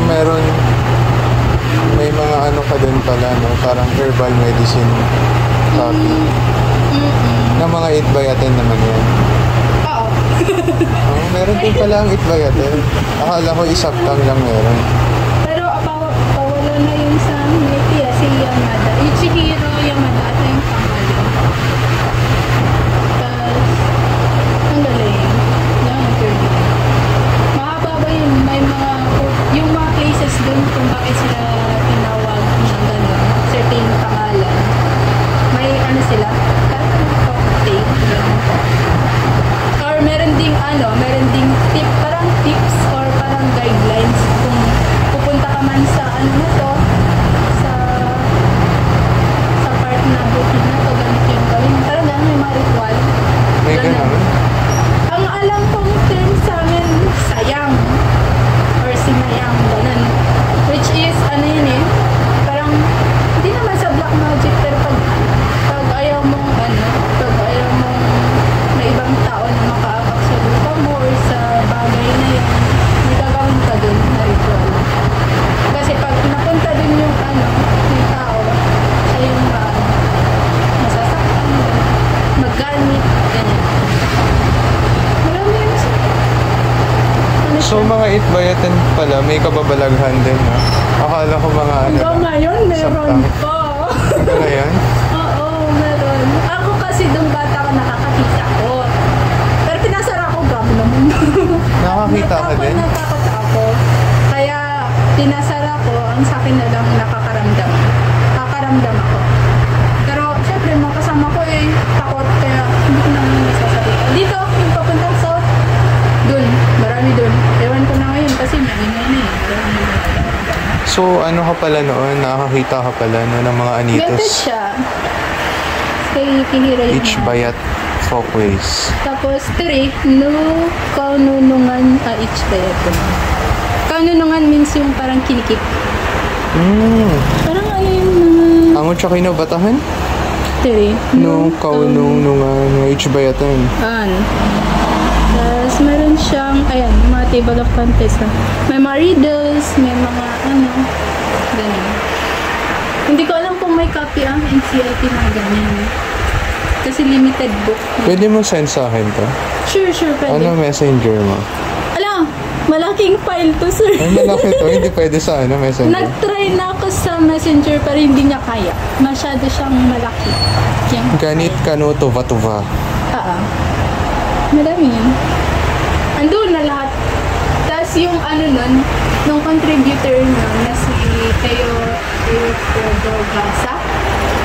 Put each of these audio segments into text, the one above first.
meron, may mga ano ka din pala, no? Parang herbal medicine copy. Na mga itbayatin naman yan. Oo. Oh, meron din pala ang itbayatin. Akala ko isaptang lang meron. Pero pawala na yun sa Metia, si Yamada. Ichihiro Yamada, ito yung pangalan. Tapos, ang galing. Yan, turn. Mahaba ba yun? May mga, yung mga places dun kung bakit sila tinawag ng gano'n, certain pangalan. May ano sila? Parang cocktail. Or meron ding parang tips or parang guidelines kung pupunta ka man sa ano na to, sa part na bukid na to, ganito yung gawin. Parang gano'n, may mga ritual. May ganun. Ang alam kong term sa amin, sayang. Or sinayang, gano'n. Which is, ano yun eh, parang, hindi naman sa black magic, pero pag ayaw mong, pag ayaw mong na ibang tao na makaabak sa lupa mo or sa bagay na yun, may gagawin ka dun na ritual. Kasi pag napunta dun yung tao, siya yung masasaktan, maggamit, ganyan. Marami yun siya. So mga itbayatin pala, may kababalaghan din, no? Akala ko mga ano. Hanggang ngayon, meron pa. Ano na yan? Oo, meron. Ako kasi doon bata ko nakakakita ko. Pero pinasara ko, grabe naman. Nakakita ka din? Natakot ako. Kaya pinasara ko, ang sa akin na lang nakakaramdam. Nakakaramdam ako. Pero syempre, mga kasama ko takot. Kaya hindi ko naman nasasabi. Dito, yung papuntang south, dun, marami dun. Ewan ko na ngayon kasi may ingay na So ano ka pala noon? Nakakita ka pala no, ng mga anitos? Ganito siya. Kay Kihira yun. Each bayat folkways. Tapos 3, no kanunungan each bayat. Kanunungan means yung parang kinikip. Parang ano yung mga... Ang tsaka kinabatahan? 3. No kaunungan each bayatan. Tapos meron siyang, ayan, mga table of contents na. May mga riddles, may mga ganyan. Hindi ko alam kung may copy ang NCLT na ganyan. Kasi limited book. Pwede mo send sa akin to? Sure, pwede. Ano messenger mo? Alam, malaking file to, sir. Ay, malaki to. Hindi pwede sa messenger. Nag-try na ako sa messenger pero hindi niya kaya. Masyado siyang malaki. Yan. Ganit ka no, tuva-tuva. Madami yan. Andun na lahat. Tapos yung nun, nung contributor nun, na si Teo Gasa,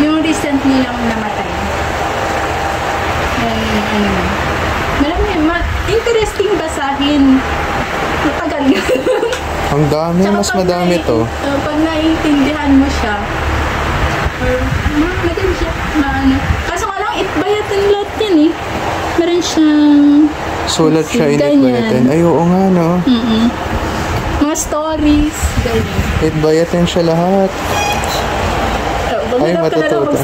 yung recently lang namatay. Marami yan. Interesting basahin. Matagal yun. Ang dami, mas madami to. Pag naiintindihan mo siya, or madami siya, kaso nga lang, itbayatan lahat yan eh. Meron siyang sulat siya initbayatin. Ay, oo nga, no? Mga stories, ganyan. Itbayatin siya lahat. Ay, matututo.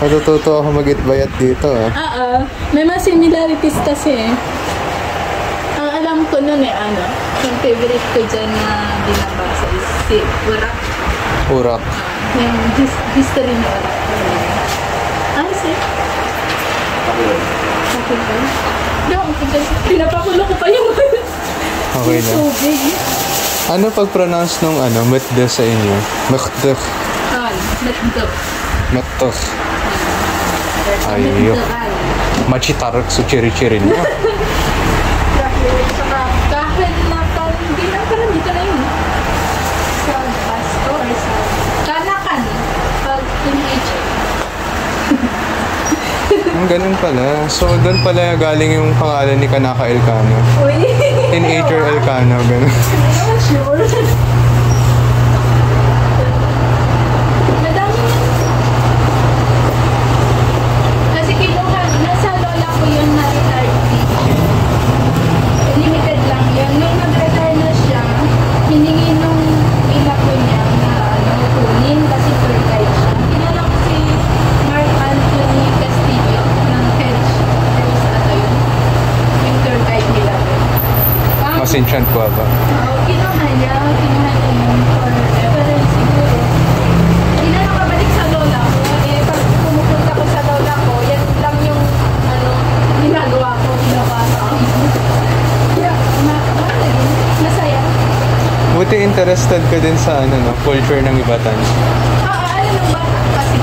Matututo ako mag-itbayat dito, May mga similarities kasi eh. Ang alam ko nun yung favorite ko dyan na binabasa is si Urak. Urak. Yung history ni Urak. Sir? Okay ba? Pinapakulo ko pa yung okay na. tubig. Ano pag-pronounce nung metde sa inyo? Metde. Metde. Metde. Ayun. Machitarok sa chiri-chiri niya. Saka kahit na hindi na parang dito na yun. Sa Pasto or sa Kanakan. Pag teenager. Ganun pala. So, doon pala galing yung pangalan ni Kanaka Elcano. Uy! Teenager Elcano, ganun. Hindi naman sure. Madami yan. Kasi kinuha, nasa lola ko yung na-retire dito. Limited lang yun. Nung nag-retire na siya, hiningi nung ina ko niya na kunin kasi tour guide siya. Kilala ko si Mark Anthony Castillo ng Hedge. Terus ata yun. Yung tour guide nila. Mas enchant ko ba? Kinuha niya. Buti interested ka din sa ano, no, culture ng Ibatan. Nung bata kasi.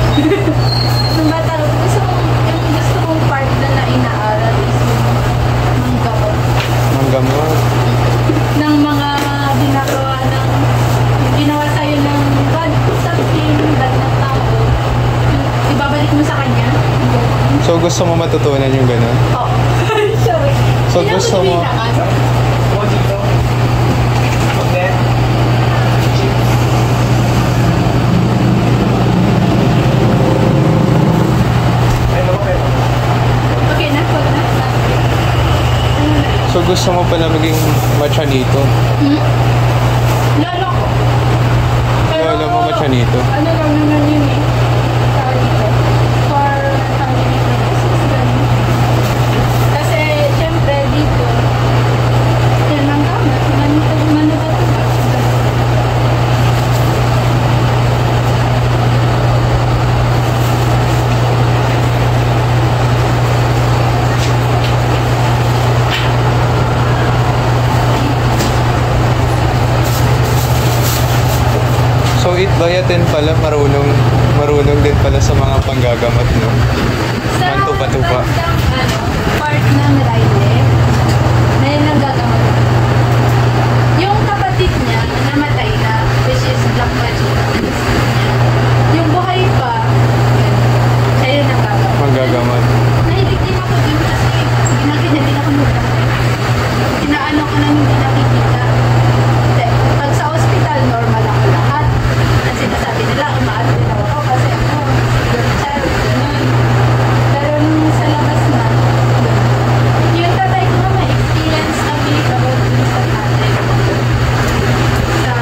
Nung bata, yung gusto kong part na inaaral is yung manggamot. Manggamot. Ng mga ginagawa ng, ginawa sa'yo ng God, something, bad na tao. Ibabalik mo sa kanya. So gusto mo matutunan yung ganun? Oo. Sorry. So, gusto mo- Okay na, wag na. Ano na? So gusto mo pala maging machanito? Lolo ko. Lolo mo machanito? Ano lang naman yun eh. Tawag dito. For family purposes. Ganun. Kasi, syempre, dito, yan ang gamit. Manugat ba? So Itbayatin pala marunong din pala sa mga panggagamot, no? Sa Mantupa-tupa. bandang, part ng Raile, na yun ang gagamot. Yung kapatid niya, namatay na, which is Black Magic. Yung buhay pa, siya yun ang gagamot. Manggagamot. Nahilig din ako din kasi ginagin din ako nung inaano ko nang hindi nakikita. Hindi. Pag sa hospital, normal ako lahat. Ang sinasabi nila, umaano din ako kasi ano, good child, ganun. Pero nung sa labas na, yung tatay ko na may experience na big about dun sa tatay ko. Sa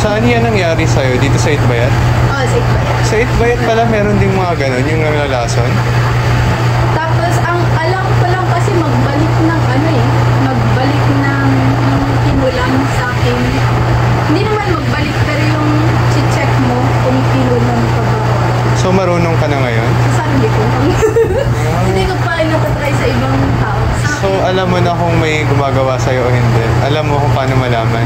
Saan yan nangyari sa'yo? Dito sa Itbayat? Oh, safe ba yan? Sa Itbayat pala meron ding mga ganon, yung nalalason. Tapos, ang alam ko lang kasi magbalik ng ano eh. Magbalik ng kinulang sa akin. Hindi naman magbalik, pero yung check mo kung kinulang ka ba. So marunong ka na ngayon? Sa sarili ko. Hindi ko pa napatry sa ibang tao. Sa So alam mo na kung may gumagawa sa'yo o hindi. Alam mo kung paano malaman.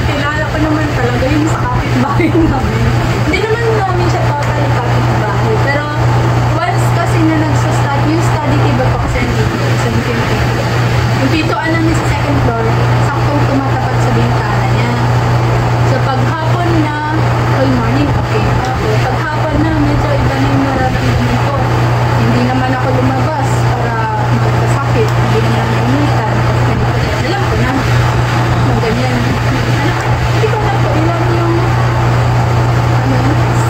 Kilala ko naman talaga yung sa kapitbahay namin. Hindi naman namin siya totally kapitbahay. Pero once kasi na yung study table ko kasi nandito, sa yung pinto. Yung pintoan namin sa second floor, saktong tumatapat sa bintana niya. So paghapon na, morning, okay. Paghapon na, medyo iba na yung nararamdaman ko. Hindi naman ako lumabas para magkasakit. Hindi naman namitan. Alam ko na. Nung ganyan. Hindi ko na po ilan yung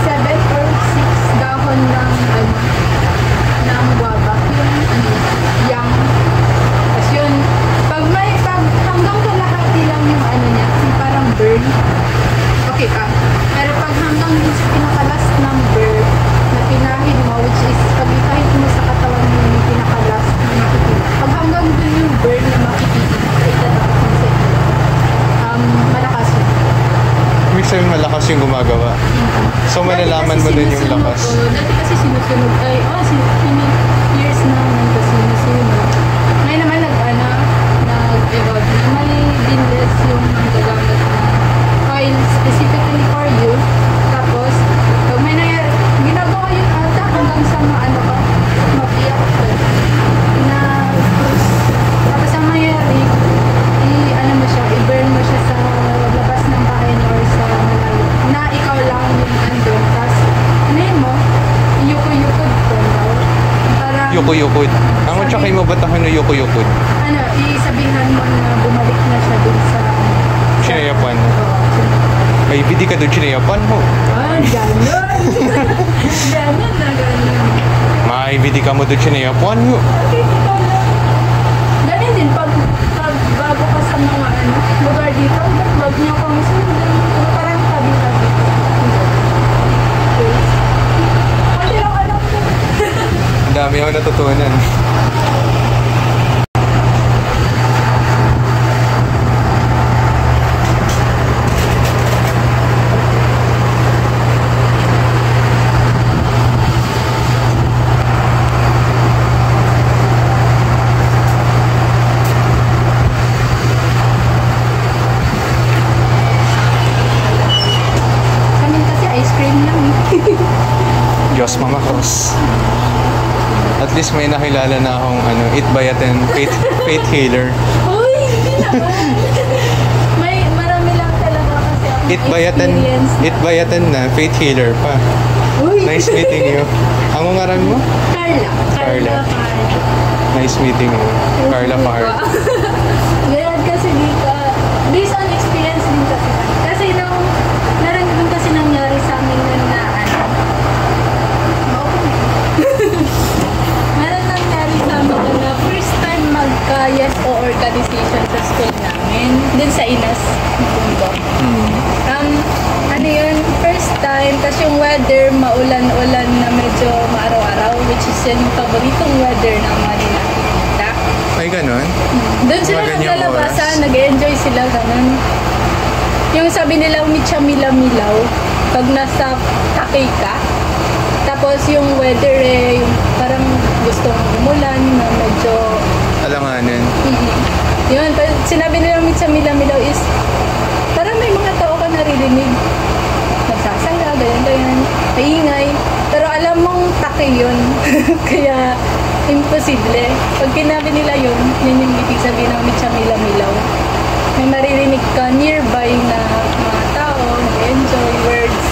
7 or 6 dahon ng guava. Yung tapos yun, hanggang kalahati lang yung niya, yung parang burn. Okay pa. Pero pag hanggang dun sa pinakalas ng burn na pinahid mo, which is pag ipahid mo sa katawan mo yung pinakalas na makikita. Pag hanggang dun yung burn na makikita, itatapat mo sa ito. Malakas yun. Ibig sabihin malakas yung gumagawa. So malalaman mo din yung lakas. Dati kasi sinusunog ay, years na nang sinusunog. Ngayon naman nag-evolve na may dinless yung gagamit na oil specifically for you. Tapos, pag may nangyari, ginagawa yun ata hanggang sa mapiyak ka. Tapos ang nangyari, i-burn mo siya sa labas ng bahay niyo or sa malayo. Na ikaw lang yung andun. Tapos, mo, yukod ko daw. Parang, Yukod. Ang utsakay mo ba't ako na yukod? isabihan mo na bumalik na siya dun sa Chinayapan. May hindi ka doon chinayapan mo. Ganon. Ganon na ganon. May hindi ka mo doon chinayapan mo. Ganon din, pag bago ka sa mga lugar dito, wag niyo kang sundan. Parang tabi-tabi. Pati lang alam ko. Ang dami ako natutunan. Kami kasi ice cream lang. Diyos mga cross. At least may nakilala na akong Itbayaten faith healer. Uy, hindi naman. Marami lang talaga kasi ako experience. Itbayaten na faith healer pa. Uy. Nice meeting you. Ang ngaran mo? Carla. Nice meeting you. Carla Pahar. Ganyan kasi dito. Based on experience din kasi. Kasi nung kasi nangyari sa amin nun na meron nangyari sa amin nun na first time magka-yes o organization sa school namin. Dun sa Inas. Punto. First time, tapos yung weather, maulan-ulan na medyo maaraw-araw, which is yung paboritong weather ng mga nakikita. Ay, ganon? Doon sila Mga ganyang naglalabasan, oras? nag-enjoy sila, ganun. Yung sabi nilang mitsa-mila-milaw, pag nasa Takay ka, tapos yung weather yung parang gustong umulan, na medyo... Alanganin. Yun, sinabi nilang mitsa-mila-milaw is, parang may mga tao ka naririnig. Nagsasala, ganyan, maingay. Pero alam mong Takay yun. Kaya, imposible. Pag kinabi nila yun yung ibig sabihin ng mitsa-mila-milaw. May maririnig ka nearby na mga tao, nag-enjoy words.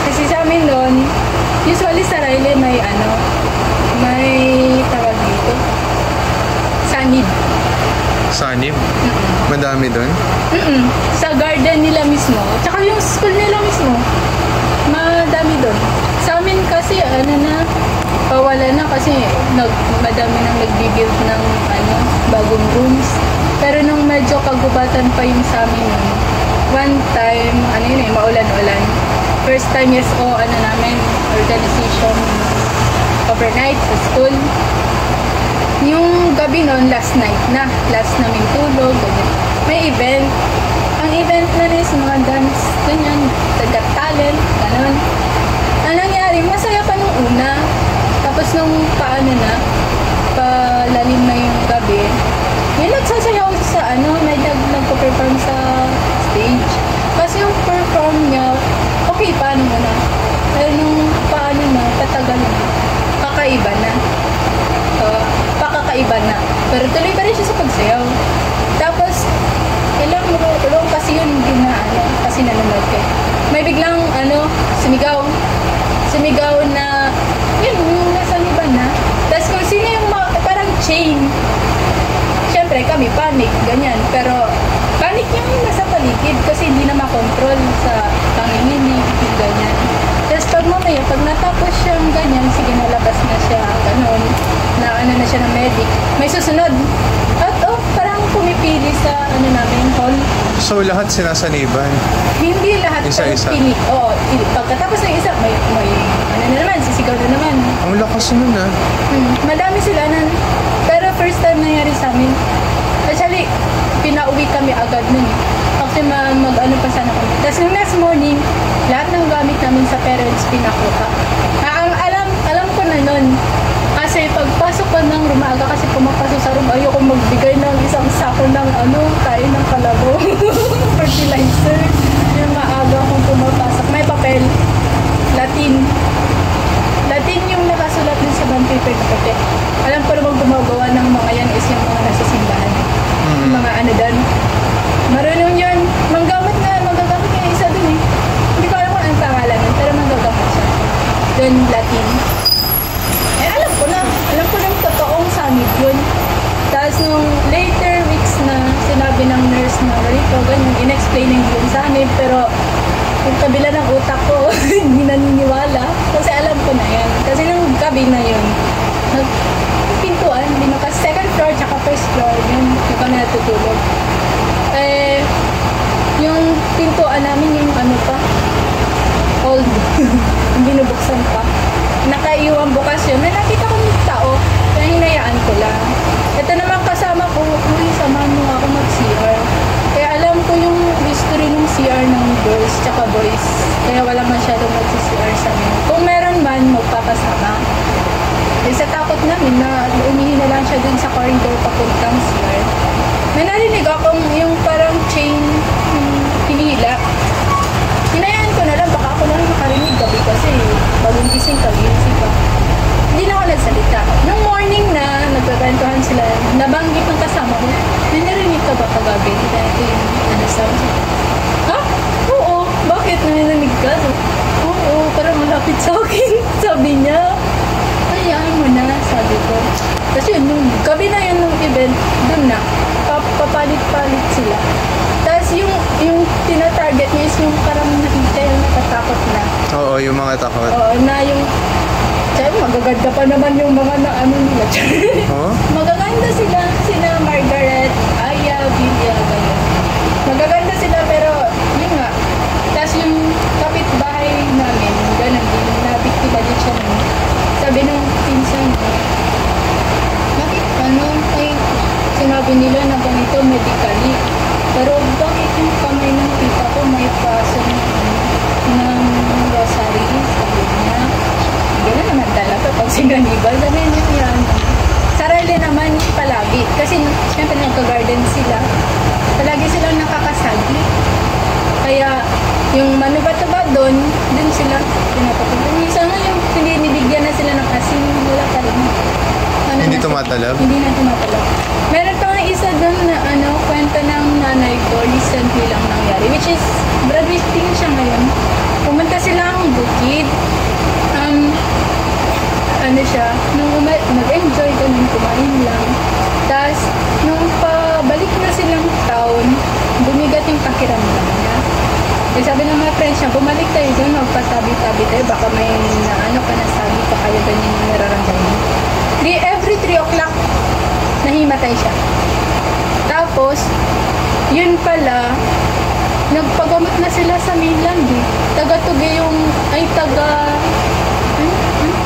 Kasi sa amin doon, usually sa Riley may tawag dito. Sanib. Sanib? Madami doon? Sa garden nila mismo. Tsaka yung school nila mismo. Madami doon. Sa amin kasi, pawala na kasi madami nang nag-build ng bagong rooms. Pero nung medyo kagubatan pa yung sa amin nun, one time, ano yun maulan-ulan. First time, yes, ano namin, organization overnight sa school. Yung gabi nun, last namin tulog, ganyan. May event. Ang event na rin sa mga dance, ganyan, tagat talent, gano'n. Ang nangyari, masaya pa nung una. Tapos nung palalim na yung gabi, may nagsasayaw sa may nagpo-perform sa stage. Kasi yung perform niya, okay pa naman na. Pero nung tatagal na, kakaiba na. Pakakaiba na. Pero tuloy pa rin siya sa pagsayaw. Tapos, ilang kasi yun din na kasi nanonood kayo. May biglang sumigaw na yun, nasa iba na. Tapos kung sino yung parang chain, syempre kami panic, ganyan. Pero panic yung nasa paligid kasi hindi na makontrol sa panginginig, yung ganyan. Tapos pag natapos siyang ganyan, sige, nalabas na siya, ganun, na siya ng medic, may susunod. At parang pumipili sa namin, hall. So, lahat sinasaniban? Hindi lahat. Isa-isa? Pili. Oo, pili. Pagkatapos ng isa, may na naman, sisigaw na naman. Ang lakas nun Madami sila pero first time nangyari sa amin. Actually, pinauwi kami agad nun. After pa sana kami. Tapos yung next morning, lahat ng gamit namin sa parents pinakuha. Ang alam ko na nun, kasi pagpasok ko ng rumaga, kasi pumapasok sa room, ayoko magbigay ng isang sako ng kain ng kalabaw. Fertilizer. Yung maaga kung pumapasok. May papel. Latin yung nakasulat din sa bond paper puti. Alam ko namang gumagawa ng mga yan is yung mga nasa simbahan. Yung mga doon. Marunong yun. Magagamit niya isa dun eh. Hindi ko alam kung anong pangalan nun, pero magagamit siya. Doon, Latin. Alam ko na totoong samid yun. Tapos nung later weeks na sinabi ng nurse na ganito, ganyan, in-explain yun sa amin, pero yung kabila ng utak ko, hindi naniniwala. Kasi alam ko na yan. Kasi nung gabi na yun, pintuan, second floor, tsaka first floor, yun kami natutulog. Yung pintuan namin, yung old, binubuksan pa. Nakaiwang bukas yun. May nakita ko ng tao, kaya hinayaan ko lang. Ito naman kasama ko, samahan mo ako mag-CR. Kaya alam ko yung history ng CR ng girls tsaka boys. Kaya wala masyadong mag-CR sa amin. Kung meron man, magpapasama. Sa takot namin na umihi na lang siya dun sa corridor papuntang CR. May narinig akong yung parang chain hinihila. Hinayaan ko na lang, baka ako lang makarinig gabi kasi bagong gising pa. Hindi na ako nagsalita. Nung morning na, nagkakwentuhan sila, nabanggit ng kasama ko, narinig ka ba kagabi? Ito yung sound. Ha? Oo. Bakit narinig ka? Oo, parang malapit sa akin. Sabi niya, hayaan mo na, sabi ko. Tapos yun, nung gabi na yun nung event, dun na, papalit-palit sila. Tapos yung tina-target niya is yung parang nakita yung natatakot na. Oo, yung mga takot. Oo, na yung magaganda pa naman yung mga nila. Magaganda sila Margaret, Aya, Vilia, ganyan. Magaganda sila pero yun nga. Tapos yung kapitbahay namin, ganun din, nabiktima din siya nun. Sabi nung pinsan ko, bakit sinabi nila na ganito medically. Pero bakit yung kamay ng tita ko may paso ng rosary, sabi niya. Gano'n naman talaga pag sinanibal. Sabi niya, sarili naman palagi. Kasi siyempre nagka-garden sila. Palagi silang nakakasagi. Kaya yung manubat-ubat doon sila pinapatuloy. Minsan nga yung binibigyan na sila ng asin, wala pa rin. Hindi tumatalab? Hindi na tumatalab. Meron pa nga isa doon na kwento ng nanay ko, recently lang nangyari. Which is, graduating siya ngayon. Pumunta silang bukid. Nung nag-enjoy ko, nung kumain lang. Tapos, nung pabalik na silang town, bumigat yung pakiramdam niya. Sabi ng mga friends niya, bumalik tayo doon, magpatabi-tabi tayo, baka may ka nasabi pa kaya ganyan yung nararamdaman. Every 3 o'clock, nahimatay siya. Tapos, Tapos, yun pala, nagpagamot na sila sa mainland eh. Taga-Tugi yung,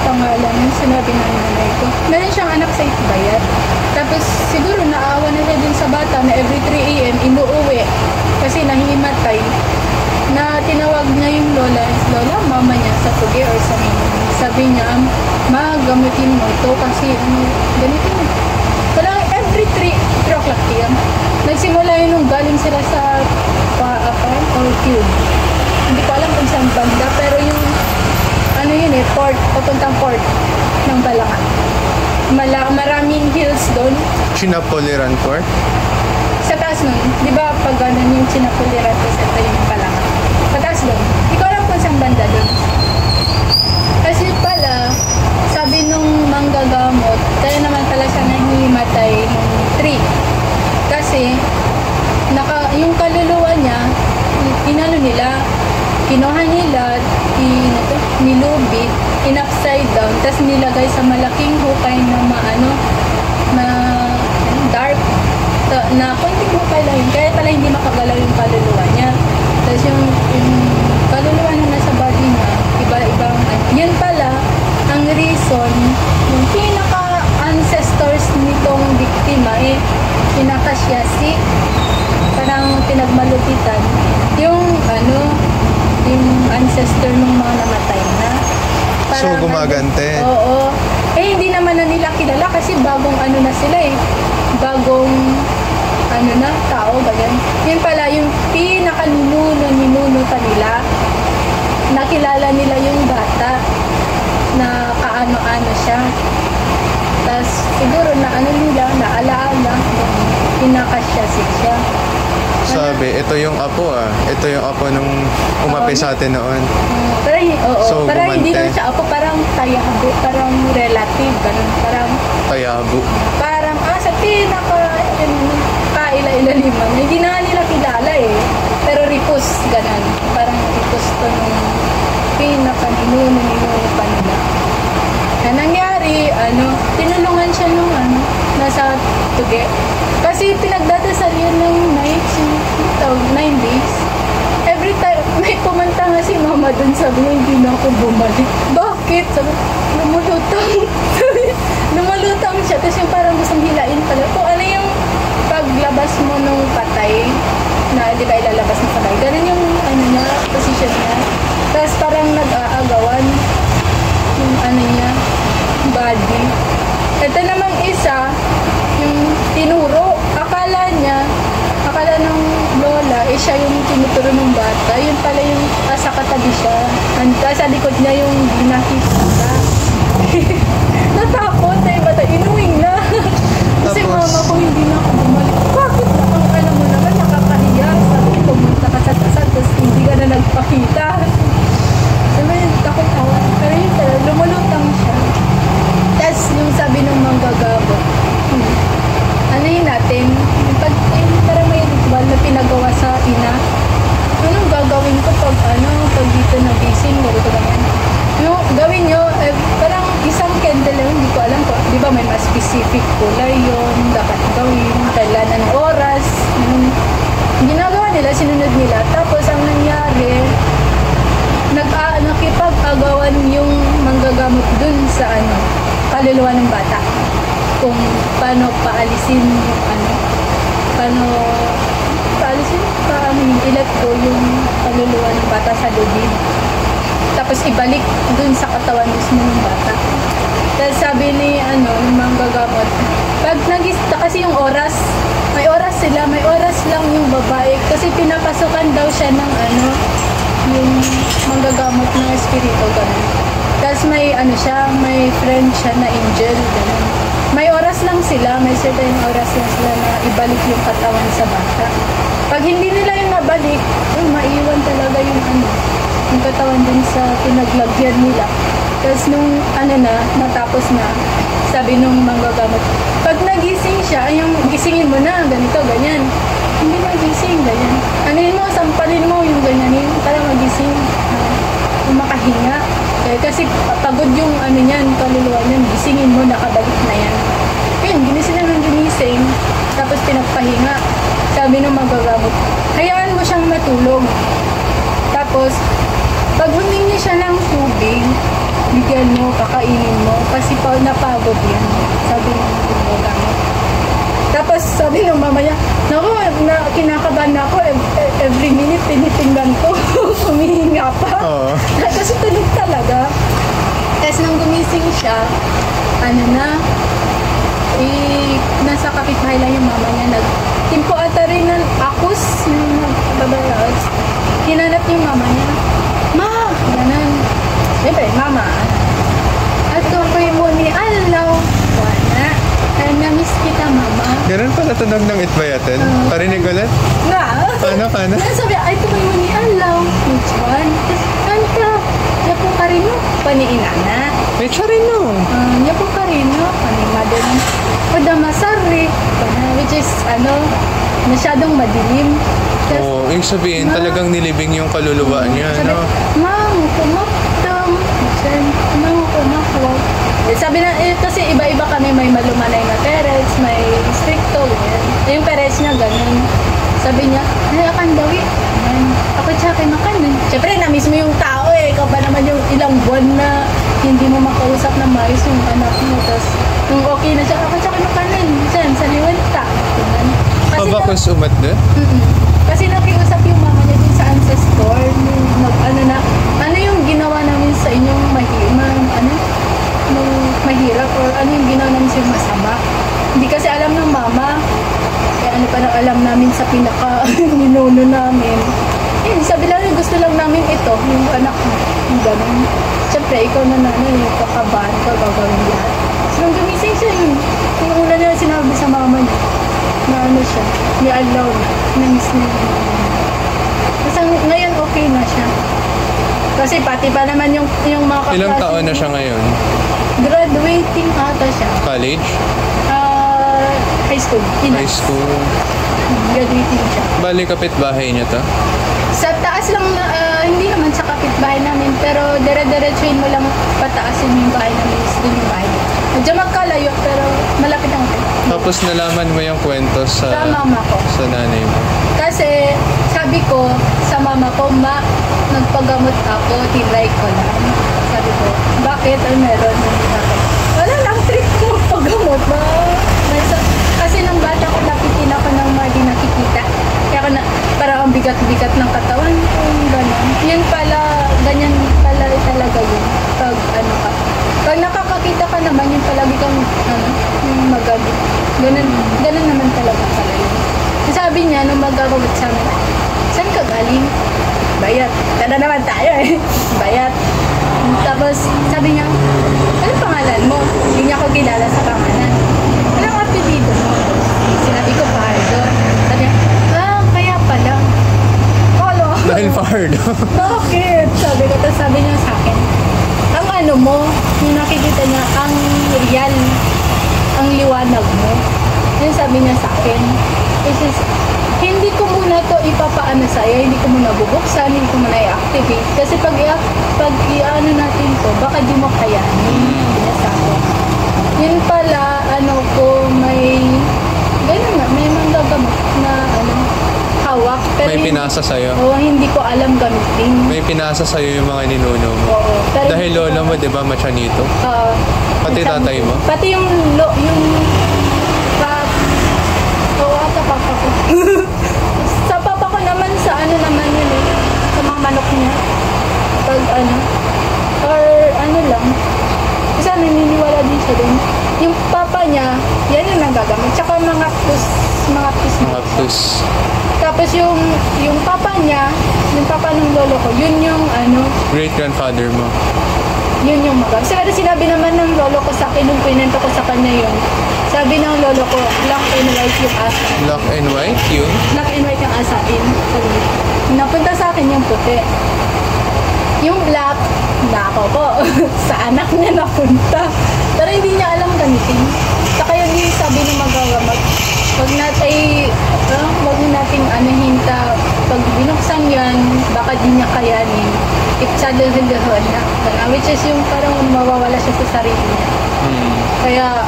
pangalan yung sinabi ng nanay ko. Meron siyang anak sa Itbayat. Tapos, siguro naawa na siya dun sa bata na every 3 a.m. inuuwi kasi nahimatay. Na tinawag niya yung lola, mama niya sa Tugi or sa mainland. Sabi niya, gamutin mo ito kasi ganito na. Parang every 3 o'clock p.m. Nagsimula yun nung galing sila sa Paapan or Cube. Hindi ko alam kung saan banda, pero yung port, papuntang port ng Balangan. Maraming hills doon. Chinapoliran Port? Sa taas nun, di ba pag ganun yung Chinapoliran, tapos ito yung Balangan. Sa taas doon. Hindi ko alam kung saan banda doon. Kasi pala, sabi nung manggagamot, kaya naman pala siya nahimatay nung 3. Kasi, yung kaluluwa niya, kinuha nila, nilubit, in-upside down, tapos nilagay sa malaking hukay na dark, na konting hukay lang yun. Kaya pala hindi makagalaw yung kaluluwa niya. Tapos yung kaluluwa na nasa body niya, iba-ibang, yun pala, ang reason, yung pinaka-ancestors nitong biktima, pinaka-Siasi, parang pinagmalupitan, yung ancestor ng mga namatay na. So, gumagante? Oo. Hindi naman na nila kilala kasi bagong na sila bagong tao, ganyan. Yun pala, yung pinaka-ninuno pa nila, nakilala nila yung bata na kaano-ano siya. Tapos, siguro naalaala, pinaka-Siasi siya. Sabi, ito yung apo Ito yung apo nung umapi sa atin noon. So, parang hindi lang siya apo, parang tayabo, parang relative, ganun. Parang tayabo. Parang, sa kaila-ilaliman. Hindi na nila kilala Pero ripus, ganun. Parang ripus to nung pinaka-ninuno pa nila. Na nangyari, tinulungan siya nung nasa Tugi. Kasi pinagdadasal yun ng 9 days. Every time, may pumunta nga si mama dun, sabi niya, hindi na ako bumalik. Bakit? Sabi, lumulutang siya. Tapos yung parang gustong hilain pala. Kung ano yung paglabas mo nung patay, na di ba ilalabas ng patay, ganun yung position niya. Tapos parang nag-aagawan yung niya, body. Ito namang isa, yung tinuro, akala ng lola, siya yung tinuturo ng bata. Yun pala yung sa katabi siya. Sa likod niya yung nakikita. Natakot na yung bata, inuwing na. Kasi mama ko hindi na ako bumalik. Bakit na? Ang alam mo naman, nakakahiya. Sabi ko, pumunta ka sa tasad, tapos hindi ka na nagpakita. Sabi yun, takot ako. Pero yun pala, lumulutang siya. Tapos yung sabi ng manggagamot, natin, parang may ritual na pinagawa sa ina. Anong gagawin ko pag dito nagising, ganito ganyan. Gawin nyo, parang isang candle lang, hindi ko alam ko, di ba may mas specific kulay yun, dapat gawin, kailangan ng oras, ginagawa nila, sinunod nila. Tapos ang nangyari, nakipag-agawan yung manggagamot dun sa kaluluwa ng bata. Kung paano paalisin yung ilat ko yung kaluluwa ng bata sa lubid. Tapos ibalik dun sa katawan mismo ng bata. Tapos sabi ni ng manggagamot, pag nagista kasi yung oras, may oras sila, may oras lang yung babae kasi pinapasukan daw siya ng yung manggagamot ng espiritu, ganun. Tapos may may friend siya na angel, ganun. May oras lang sila, may certain oras lang sila na ibalik yung katawan sa bata. Pag hindi nila yung nabalik, maiwan talaga yung katawan din sa pinaglagyan nila. Tapos nung natapos na, sabi nung manggagamot, pag nagising siya, yung gisingin mo na, ganito, ganyan. Hindi magising, ganyan. Sampalin mo yung ganyan, para magising, makahinga. Kasi pagod yung kaluluwa niyan, gisingin mo, nakabalik na yan. Yun, ginising na ng ginising, tapos pinagpahinga. sabi ng magagamot, hayaan mo siyang matulog. Tapos, pag humingi siya ng tubig, bigyan mo, kakainin mo, kasi napagod yan. Sabi ng magagamot. Tapos, sabi ng mama niya, naku, kinakabahan na ako, every minute tinitingnan ko, humihinga pa. Kasi tulog talaga. Tapos nung gumising siya, nasa kapitbahay lang yung mama niya, timpo ata rin ng akus, yung babalas. Hinanap yung mama niya, ma, ganun. Siyempre, mama, at kapoy mo ni Alaw, wala, namiss kita, mama. Ganun pala tunog ng itbayatin? Parinig ulit? Na. Paano? Sabi, ay, kapoy mo ni Alaw, which one? Tapos, kanta, yapo ka rin mo, paniinana. May rin no. Yapo ka rin mo, panimadon. O damasari, which is, masyadong madilim. Oo, ibig sabihin, talagang nilibing yung kaluluwa niya, sabi, no? Ma'am, kumaktam. Ma'am, kumakwag. Sabi na, kasi iba-iba kami, may malumanay na parents, may stricto, yung parents niya, ganun. Sabi niya, ay, akan daw ako tsaka makanan. Siyempre, na-miss mo yung tao ikaw ba naman yung ilang buwan na hindi mo makausap na maayos yung anak mo. Tapos, nung okay na siya, ako tsaka makanan. Diyan, sa liwanta. Bakos umat na? Kasi nakiusap yung mama niya din sa ancestor. Ano yung ginawa namin sa inyong mahirap or ano yung ginawa namin sa masama. Hindi kasi alam ng mama. Kaya ano pa nang alam namin sa pinaka-ninuno namin. Sabi lang, gusto lang namin ito, yung anak mo. Yung ganun. Siyempre, ikaw na nanay, yung kakabahan ko, gagawin lahat. So, nung gumising siya, yung una niya sinabi sa mama niya, na siya, may alaw na, na-miss niya. Kasi ngayon, okay na siya. Kasi pati pa naman yung mga kaklase. Ilang taon na siya ngayon? Graduating ata siya. College? High school. High school. Graduating siya. Bali, kapitbahay niya to? Sa taas lang, hindi naman sa kapitbahay namin, pero dire-diretsuin mo lang pataasin yung bahay namin, doon yung bahay. Medyo magkalayo, pero malapit ang kayo. Tapos nalaman mo yung kwento sa mama ko. Sa nanay mo? Kasi, sabi ko sa mama ko, ma, nagpagamot ako, tinry ko lang. Sabi ko, bakit? Ano meron? Wala lang, trip ko paggamot ba? Kasi nung bata ko, napitin ako ng mga di nakikita. Kaya ako parang ang bigat-bigat ng katawan ko, gano'n. Yun pala, ganyan pala talaga yun. Pag nakakakita ka naman, yung palagi kang, yung magamit. Ganun naman talaga pala yun. Sabi niya, nung magagamot sa amin, saan ka galing? Bayat. Tada naman tayo Bayat. Tapos, sabi niya, ano pangalan mo? Hindi niya ako kilala sa pangalan. Anong apelido mo? Sinabi ko, Pardo. Sabi niya, kaya pala. Dahil Pardo. Bakit? Sabi niya sa akin, ang ano mo, yung nakikita niya, ang real, ang liwanag mo. Yun sabi niya sa akin. Hindi ko muna to ipapaano sa'yo, hindi ko muna bubuksan, hindi ko muna i-activate. Kasi pag i-ano natin to, baka di mo kayanin. Yun pala, may, ganun nga, may manggagamot na, hawak. Pero may pinasa sa'yo? Oo, hindi ko alam gamitin. May pinasa sa'yo yung mga ninuno mo? Oo. Dahil lolo mo, di ba, machanito? Oo. Pati tatay mo? Pati yung ata papa ko. Sa papa ko naman, sa naman yun sa mga manok niya. Pag or lang. Kasi naniniwala din siya dun. Yung papa niya, yan yung nagagamit. Tsaka mga plus. Tapos yung papa niya, yung papa ng lolo ko, yun yung great-grandfather mo? Yun yung magamit. Pero sinabi naman ng lolo ko sa akin, nung pinento ko sa kanya yun, sabi ng lolo ko, black and white yung asa. Black and white? Yun? Black and white yung asain. Napunta sa akin yung puti. Yung black, nako po, sa anak niya napunta. Pero hindi niya alam gamitin. Saka yun yung sabi ng magagamot. Huwag natin hinta. Pag binuksan yan, baka di niya kayanin. Ipsadalhulahon na. Which is yung parang mawawala siya sa sarili niya. Kaya,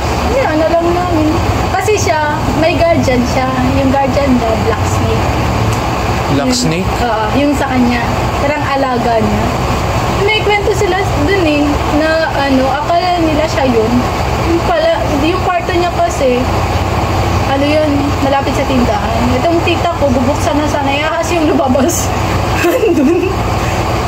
lang namin. Kasi siya, may guard guardian siya. Yung guardian niya, black snake. Black snake? Oo, yung sa kanya. Parang alaga niya. May kwento sila dun eh, na akala nila siya yun. Yung pala, yung kwarto niya kasi, yun, malapit sa tindahan. Itong tita ko, bubuksan na sana, ahas yung lumabas. Dun.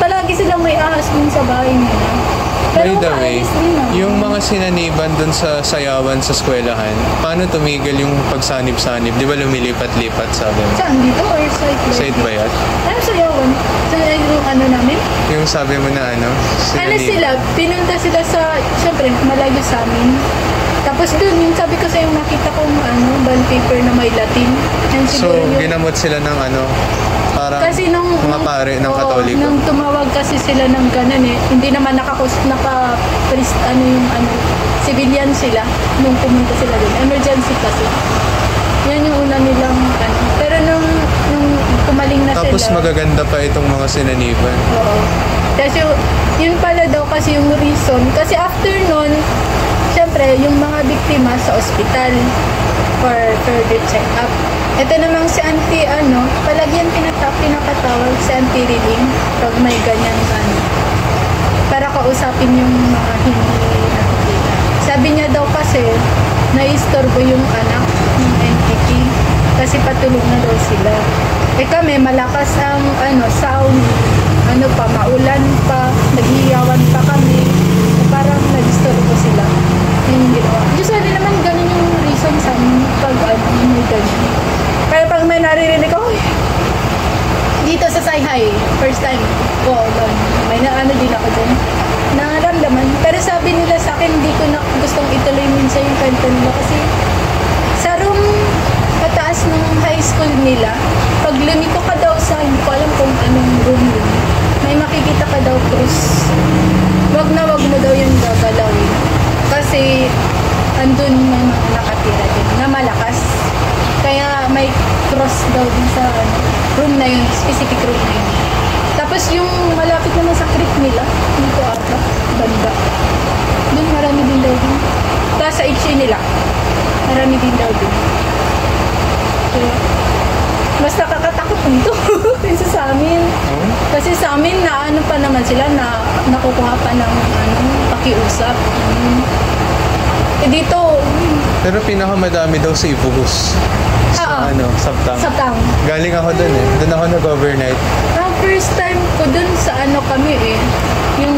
Palagi silang may ahas dun sa bahay nila. By the way, maalis din naman. yung mga sinaniban dun sa sayawan sa eskwelahan, paano tumigil yung pagsanib-sanib? Di ba lumilipat-lipat sabi mo? Saan? Dito or side? Side ba yan? Ano sa yawan? Sa yung namin? Yung sabi mo na Sila, pinunta sila sa, syempre, malayo sa amin. Tapos dun, yung sabi ko sa'yo, nakita kong bond paper na may Latin. Yan So, siguro yung, ginamot sila ng parang kasi mga pare ng Katoliko. nung tumawag kasi sila ng ganun eh, hindi naman civilian sila nung pumunta sila dun. Emergency kasi. Yan yung una nilang Pero nung kumaling na Tapos sila. magaganda pa itong mga sinaniban. Oo. Kasi yun pala daw kasi yung reason. Kasi after nun, syempre, yung mga biktima sa ospital for further check-up. Ito namang si Auntie, palagi yan pinakatawag si Auntie Riling pag may ganyan para kausapin yung mga hindi nakikita. Sabi niya daw kasi, naistorbo yung anak ng entity kasi patulog na daw sila. Kami, malakas ang sound, maulan pa, naghihiyawan pa kami, parang nag-istorbo sila. Yung ginawa. Usually naman ganun yung reason sa amin pag may ganun. Pero pag may naririnig ako, dito sa Sayhay, first time ko, may din ako dun, naramdaman. Pero sabi nila sa akin, hindi ko na gustong ituloy minsan yung kwento nila kasi sa room pataas ng high school nila, pag lumiko ka daw sa, hindi ko alam kung anong room yun, may makikita ka daw cross. Wag mo daw yung gagalawin. Kasi andun may mga nakatira din na malakas. Kaya may cross daw din sa room na yun, specific room na yun. Tapos yung malapit naman sa creek nila, dito ata, banda. Doon marami din daw din. Tapos sa HA nila, marami din daw din. Kaya, mas nakakatakot nito kaysa sa amin. Kasi sa amin, pa naman sila na nakukuha pa ng pakiusap. Dito, Pero pinakamadami daw sa Ibuhos. Sa Sabtang. Galing ako dun eh. Doon ako nag-overnight. Ang first time ko dun sa kami eh. Yung